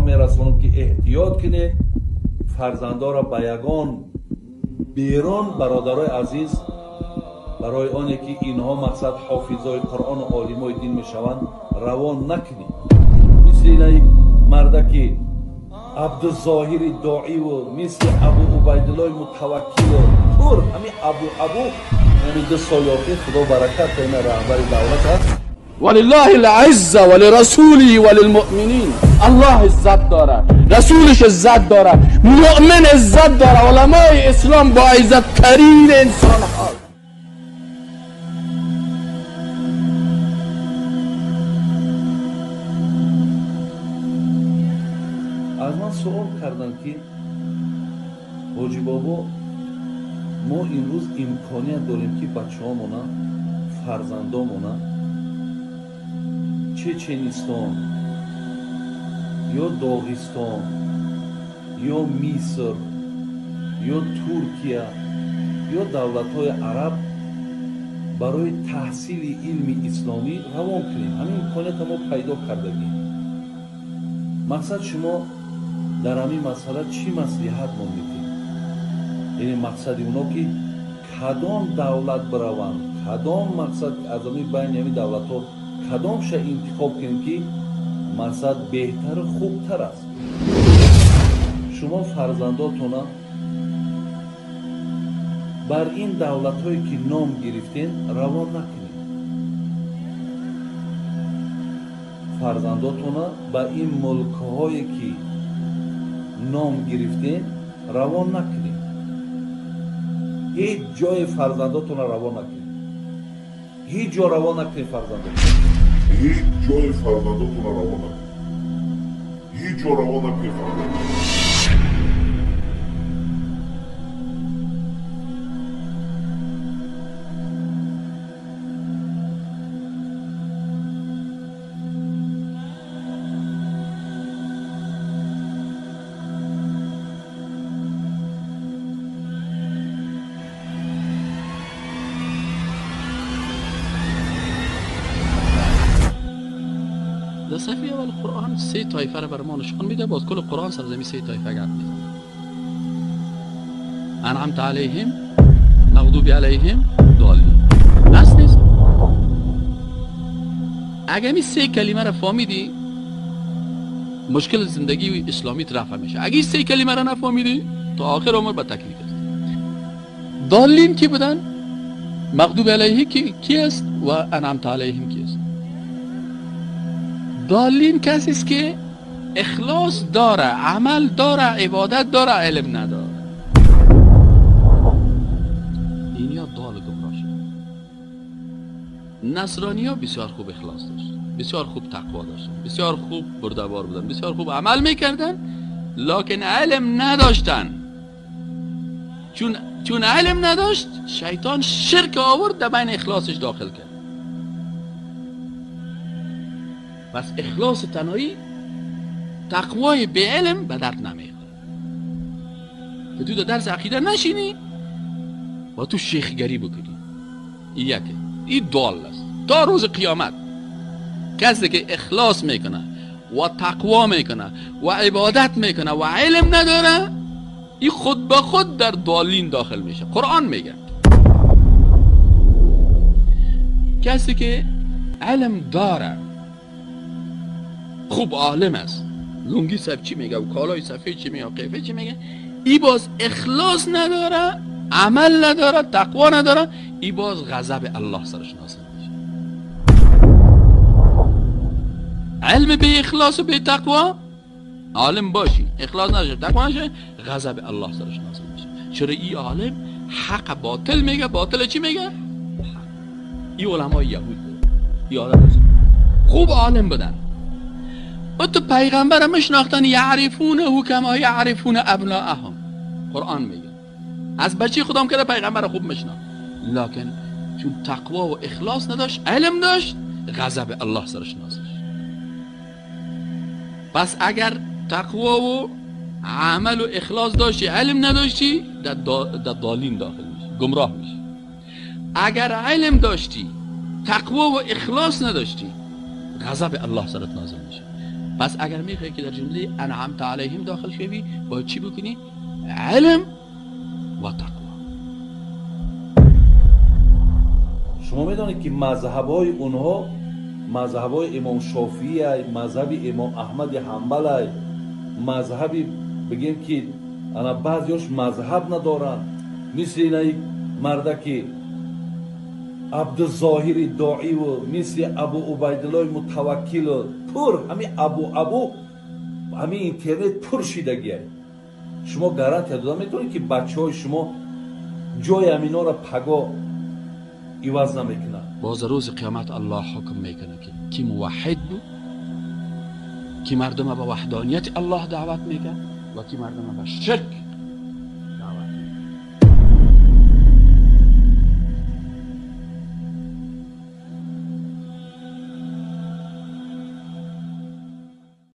پیغام میرسونم که احتیاط کنید، فرزندا را به یگان بیرون برادرای عزیز برای آنه که اینها مقصد حافظای قرآن و عالمای دین میشوند روان نکنید. مثل این مرده که عبدالظاهر داعی و مثل ابو عبیدالله متوکل و طور همین ابو یعنی 2 سال آخر خدا برکت این رهبر دولت هست. ولله العزه ولرسوله وللمؤمنین. الله عزت داره، رسولش عزت داره، مؤمن عزت داره، علمای اسلام با عزت ترین انسان ها. از من سوال کردن که حاجی بابا ما امروز امکانیت داریم که بچه هامونا فرزندامونا چچنستان یا داغستان یا مصر یا ترکیه یا دولت‌های عرب برای تحصیل علم اسلامی روان کنیم. همین امکانیت ما پیدا کردگیم. مقصد شما در همین مسئله چی مصلحت ما میدید؟ یعنی مقصد اونا که کدام دولت بروند، کدام مقصد از همین بین همین دولت ها کدام شا انتخاب کنیم که مقصد بهتر و خوبتر است. شما فرزنداتون بر این دولت هایی که نام گرفتین روان نکنید. فرزنداتون با این ملک هایی که نام گرفتین روان نکنید. هیچ جای فرزنداتون روان نکنید. هیچ جا روان نکنید فرزنداتون. هیچ جای فرزنداتون روان نکنید. هیچ جا روان نکنید فرزنداتون. در صفحه اول قرآن 3 طایفه را بر ما نشان میده. باز کل قرآن سرزمی 3 طایفه گرد میزنه. انعمت علیهم، مغضوب علیهم، ضالین. بس نیست. اگه می 3 کلمه را فهمیدی مشکل زندگی اسلامی رفع میشه. اگه 3 کلمه را نفهمیدی تا آخر عمر به تکلیف است. ضالین کی بودن؟ مغضوب علیه کی است و انعمت علیهم کی است؟ ضالین کسی است که اخلاص داره، عمل داره، عبادت داره، علم نداره. دینیا ضال گمراه شد. نصرانی ها بسیار خوب اخلاص داشت، بسیار خوب تقوا داشتن، بسیار خوب بردبار بودن، بسیار خوب عمل میکردن، لکن علم نداشتن. چون علم نداشت شیطان شرک آورد در بین اخلاصش داخل کرد. پس اخلاص تنهایی تقوای به علم به درد نمیخوره. که تو در درس عقیده نشینی و تو شیخگری بکنی. این ضال است تا روز قیامت. کسی که اخلاص میکنه و تقوا میکنه و عبادت میکنه و علم نداره این خود به خود در ضالین داخل میشه. قرآن میگه کسی که علم داره، خوب عالم است، لنگی سب چی میگه و کالای سفید چی میگه و قیفه چی میگه، ای باز اخلاص نداره، عمل نداره، تقوا نداره، ای باز غضب الله سرش نازل میشه. علم به اخلاص و به تقوا، عالم باشی اخلاص نداره تقوا نشه، غضب الله سرش نازل میشه. چرا ای عالم حق باطل میگه، باطل چی میگه؟ ای علمای یهود بود، ای عالم خوب عالم بودن و تو پیغمبر مشناختن یعرفونه کما یعرفون ابناءهم. قرآن میگه از بچه خودم که پیغمبر خوب میشناخت، لکن چون تقوا و اخلاص نداشت، علم داشت، غضب الله سرش نازل. پس اگر تقوا و عمل و اخلاص داشتی، علم نداشتی، در ضالین داخل میشی، گمراه میشی. اگر علم داشتی، تقوا و اخلاص نداشتی، غضب الله سرت نازل میشه. پس اگر میخوای که در جمله انعمت علیهم داخل شوی باید چی بکنی؟ علم و تقوا. شما میدونید که مذهبای اونها، مذهبای امام شافعی ای، مذهب امام احمد حنبل ای، مذهبی بگیم که انا بعضیش مذهب ندارن، مثل اینای مرده که عبدالظاهر داعی و مثل ابو عبیدالله متوکل و پر همین ابو همین اینترنت پر شدگی ای. شما گارانتی دادم میتونید که بچه های شما جای امینا را پگا عوض نمیکنن. باز روز قیامت الله حکم میکنه که کی موحد بود، کی مردم به وحدانیت الله دعوت میکرد و کی مردم به شرک